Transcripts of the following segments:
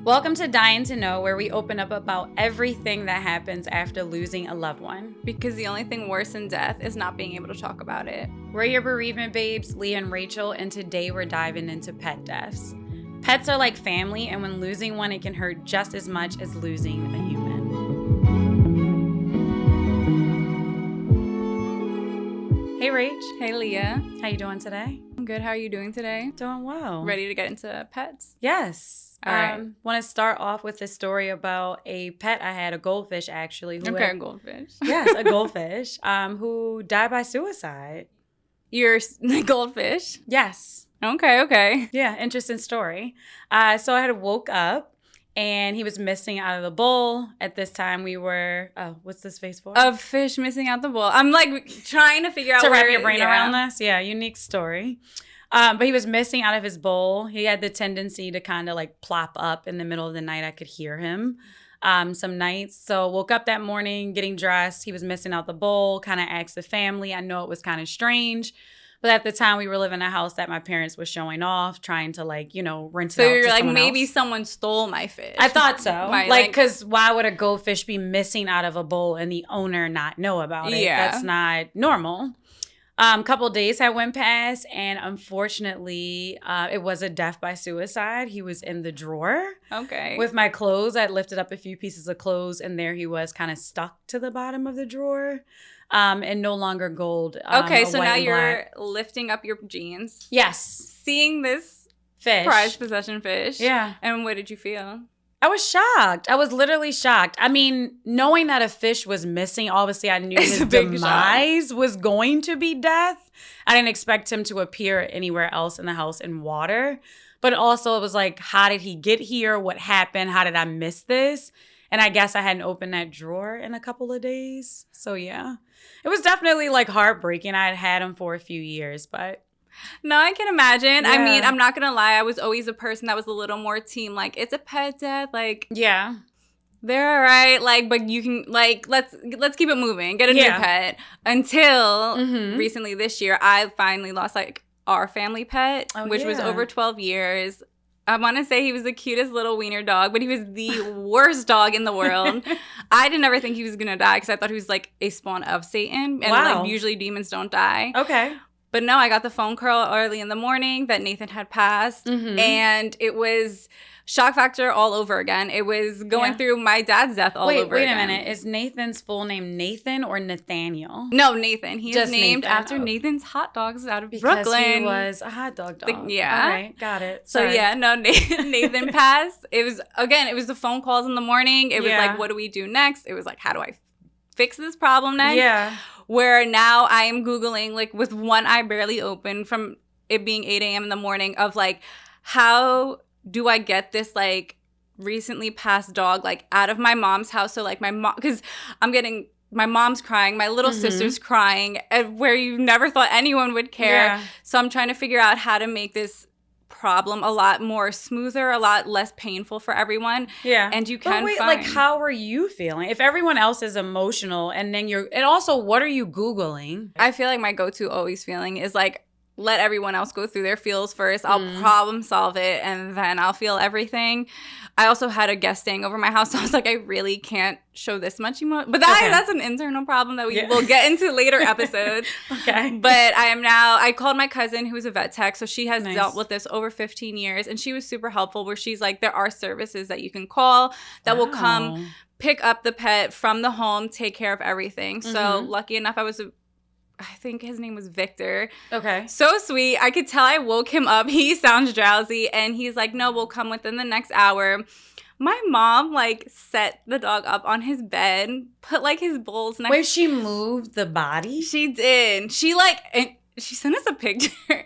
Welcome to Dying to Know, where we open up about everything that happens after losing a loved one. Because the only thing worse than death is not being able to talk about it. We're your bereavement babes, Leah and Rachel, and today we're diving into pet deaths. Pets are like family, and when losing one, it can hurt just as much as losing a human. Hey, Rach. Hey, Leah. How you doing today? I'm good. How are you doing today? Doing well. Ready to get into pets? Yes. All right. Want to start off with a story about a pet I had, a goldfish actually. A goldfish. Yes, a goldfish who died by suicide. You're the goldfish? Yes. Okay. Yeah, interesting story. So I had woke up and he was missing out of the bowl. At this time we were, what's this face for? A fish missing out the bowl. I'm like trying to figure out to where wrap your brain around this. Yeah, unique story. But he was missing out of his bowl. He had the tendency to kind of like plop up in the middle of the night. I could hear him some nights. So woke up that morning, getting dressed. He was missing out the bowl, kind of asked the family. I know it was kind of strange. But at the time, we were living in a house that my parents were showing off, trying to rent it out. So you're like, someone maybe else. Someone stole my fish. I thought so. Because why would a goldfish be missing out of a bowl and the owner not know about it? Yeah. That's not normal. Couple days had went past, and unfortunately, it was a death by suicide. He was in the drawer. Okay. With my clothes. I'd lifted up a few pieces of clothes, and there he was, kind of stuck to the bottom of the drawer. And no longer gold. Okay, so now you're lifting up your jeans. Yes. Seeing this fish. prized possession fish. Yeah. And what did you feel? I was shocked. I was literally shocked. I mean, knowing that a fish was missing, obviously I knew his demise was going to be death. I didn't expect him to appear anywhere else in the house in water. But also it was like, how did he get here? What happened? How did I miss this? And I guess I hadn't opened that drawer in a couple of days. So yeah, it was definitely like heartbreaking. I had him for a few years, but. No, I can imagine. Yeah. I mean, I'm not going to lie. I was always a person that was a little more team. Like, it's a pet death. Like, yeah, they're all right. Like, but you can, like, let's keep it moving. Get a new pet. Until recently this year, I finally lost, like, our family pet, which was over 12 years. I want to say he was the cutest little wiener dog, but he was the worst dog in the world. I didn't ever think he was going to die because I thought he was like a spawn of Satan. And like usually demons don't die. Okay. But no, I got the phone call early in the morning that Nathan had passed. And it was shock factor all over again. It was going through my dad's death all over again. Wait a minute. Is Nathan's full name Nathan or Nathaniel? No, Nathan. He is named Nathan. after Nathan's hot dogs out of Because Brooklyn. He was a hot dog dog. Yeah. All right. Got it. So yeah, no, Nathan passed. It was the phone calls in the morning. It was like, what do we do next? It was like, how do I fix this problem next? Yeah. Where now I am Googling, like with one eye barely open from it being 8 a.m. in the morning of like, how do I get this like recently passed dog like out of my mom's house? So like my mom, because my mom's crying, my little sister's crying, where you never thought anyone would care. Yeah. So I'm trying to figure out how to make this problem a lot more smoother, a lot less painful for everyone. Yeah. And you can find. Like how are you feeling? If everyone else is emotional and then and also what are you Googling? I feel like my go-to always feeling is like, let everyone else go through their feels first. I'll problem solve it and then I'll feel everything. I also had a guest staying over my house. So I was like, I really can't show this much emotion. But that's an internal problem that we will get into later episodes. Okay. But I called my cousin who is a vet tech. So she has dealt with this over 15 years. And she was super helpful where she's like, there are services that you can call that will come pick up the pet from the home, take care of everything. So lucky enough, I think his name was Victor. Okay. So sweet. I could tell I woke him up. He sounds drowsy. And he's like, no, we'll come within the next hour. My mom, like, set the dog up on his bed, put, like, his bowls next. Wait, she moved the body? She did. She sent us a picture.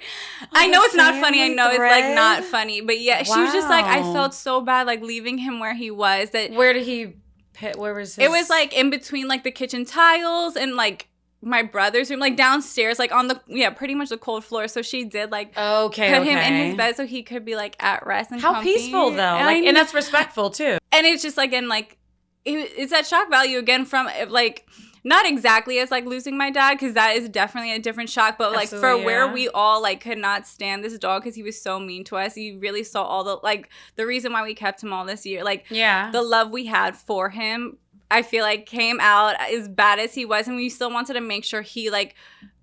I know it's not funny. I know it's, like, not funny. But, yeah, she was just like, I felt so bad, like, leaving him where he was. Where did he pit? Where was his? It was, like, in between, like, the kitchen tiles and, like, my brother's room, like downstairs, like on pretty much the cold floor. So she did like put him in his bed so he could be like at rest and how peaceful though, and that's respectful too. And it's just like, and like it's that shock value again from like not exactly as like losing my dad, because that is definitely a different shock, but like for where we all like could not stand this dog because he was so mean to us. You really saw all the like the reason why we kept him all this year, like the love we had for him, I feel like came out as bad as he was, and we still wanted to make sure he like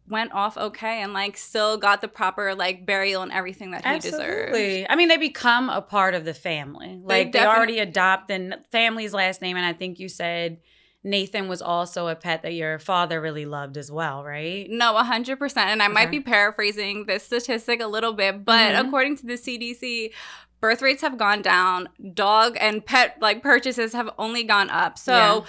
went off okay and like still got the proper like burial and everything that he deserved. I mean, they become a part of the family. Like they already adopt the family's last name, and I think you said Nathan was also a pet that your father really loved as well, right? No, 100%. And I might be paraphrasing this statistic a little bit, but according to the CDC, birth rates have gone down. Dog and pet like purchases have only gone up. So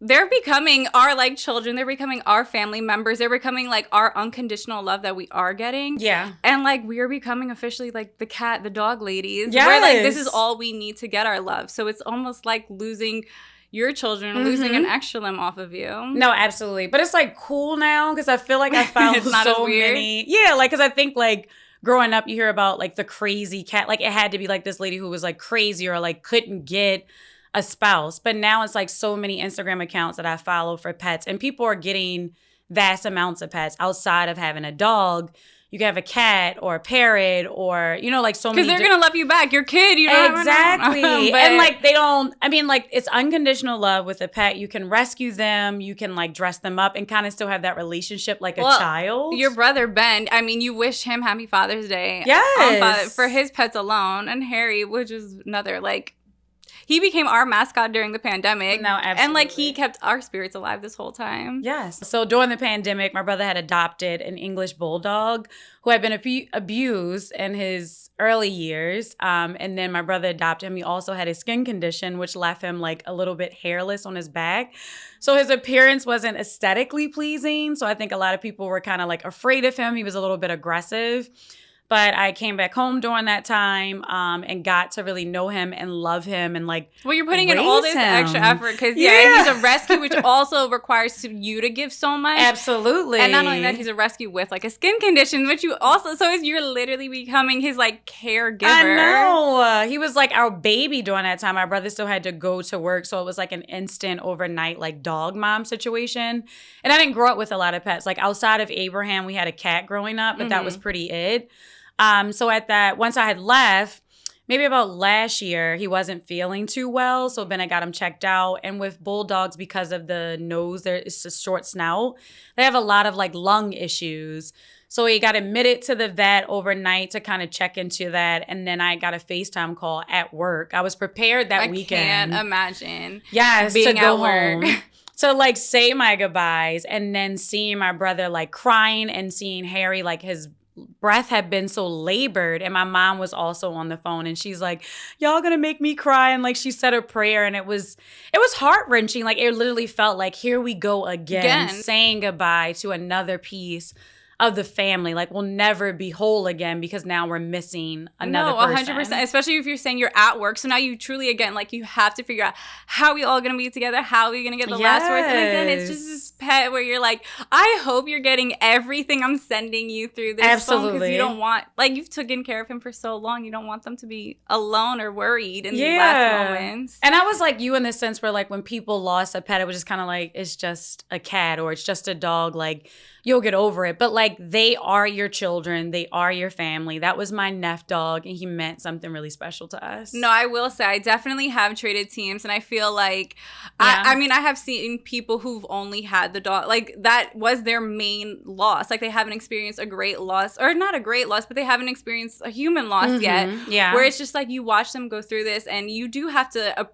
they're becoming our like children. They're becoming our family members. They're becoming like our unconditional love that we are getting. Yeah. And like we are becoming officially like the dog ladies. Yeah. Where like this is all we need to get our love. So it's almost like losing your children, losing an extra limb off of you. No, absolutely. But it's like cool now because I feel like I found so many. Yeah, like because I think like growing up you hear about like the crazy cat. Like it had to be like this lady who was like crazy or like couldn't get a spouse. But now it's like so many Instagram accounts that I follow for pets, and people are getting vast amounts of pets outside of having a dog. You can have a cat or a parrot or, you know, like so many. Because they're going to love you back. Your kid, you know. Exactly. And like they don't, I mean, like it's unconditional love with a pet. You can rescue them. You can like dress them up and kind of still have that relationship like a child. Your brother, Ben, I mean, you wish him happy Father's Day. Yes. For his pets alone. And Harry, which is another like. He became our mascot during the pandemic. No, absolutely. And, like, he kept our spirits alive this whole time. Yes. So, during the pandemic, my brother had adopted an English bulldog who had been abused in his early years. And then my brother adopted him. He also had a skin condition, which left him, like, a little bit hairless on his back. So, his appearance wasn't aesthetically pleasing. So, I think a lot of people were kind of, like, afraid of him. He was a little bit aggressive. But I came back home during that time and got to really know him and love him and like well, you're putting in all this extra effort because he's a rescue, which also requires you to give so much. Absolutely. And not only that, he's a rescue with like a skin condition, which you also you're literally becoming his like caregiver. I know. He was like our baby during that time. My brother still had to go to work, so it was like an instant overnight like dog mom situation. And I didn't grow up with a lot of pets. Like outside of Abraham, we had a cat growing up, but that was pretty it. So once I had left, maybe about last year, he wasn't feeling too well. So then I got him checked out. And with bulldogs, because of the nose, it's a short snout, they have a lot of like lung issues. So he got admitted to the vet overnight to kind of check into that. And then I got a FaceTime call at work. I was prepared that weekend. I can't imagine. Yes, being to go at work. home. To like say my goodbyes, and then seeing my brother like crying and seeing Harry like his breath had been so labored, and my mom was also on the phone, and she's like, y'all gonna make me cry, and like she said a prayer, and it was heart-wrenching. Like it literally felt like here we go again. Saying goodbye to another piece of the family. Like we'll never be whole again because now we're missing another person. 100%, especially if you're saying you're at work. So now you truly, again, like you have to figure out how we all going to be together, how are we going to get the last words. And again, it's just this pet where you're like, I hope you're getting everything I'm sending you through this phone, because you don't want, like you've taken care of him for so long, you don't want them to be alone or worried in these last moments. And I was like you in the sense where like when people lost a pet, it was just kind of like, it's just a cat or it's just a dog, like you'll get over it. But like they are your children. They are your family. That was my Neff dog, and he meant something really special to us. No, I will say I definitely have traded teams, and I feel like, I mean, I have seen people who've only had the dog. Like that was their main loss. Like they haven't experienced a great loss, or not a great loss, but they haven't experienced a human loss yet. Yeah. Where it's just like you watch them go through this, and you do have to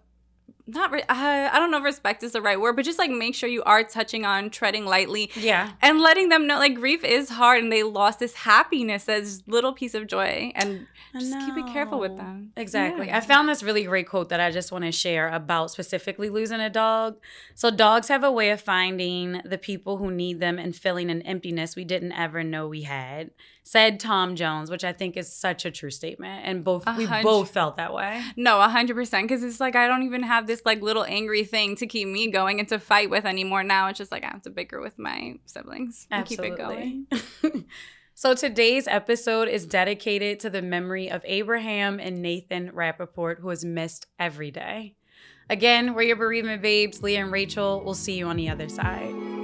I don't know if respect is the right word, but just like make sure you are touching on, treading lightly. Yeah. And letting them know like grief is hard, and they lost this happiness, this little piece of joy, and just keep it careful with them. Exactly. Yeah. I found this really great quote that I just want to share about specifically losing a dog. So dogs have a way of finding the people who need them and filling an emptiness we didn't ever know we had, said Tom Jones, which I think is such a true statement. And we both felt that way. No, 100%. Because it's like I don't even have this like little angry thing to keep me going and to fight with anymore. Now it's just like I have to bicker with my siblings and keep it going. So today's episode is dedicated to the memory of Abraham and Nathan Rappaport, who is missed every day. Again, we're your Bereavement Babes, Leah and Rachel. We'll see you on the other side.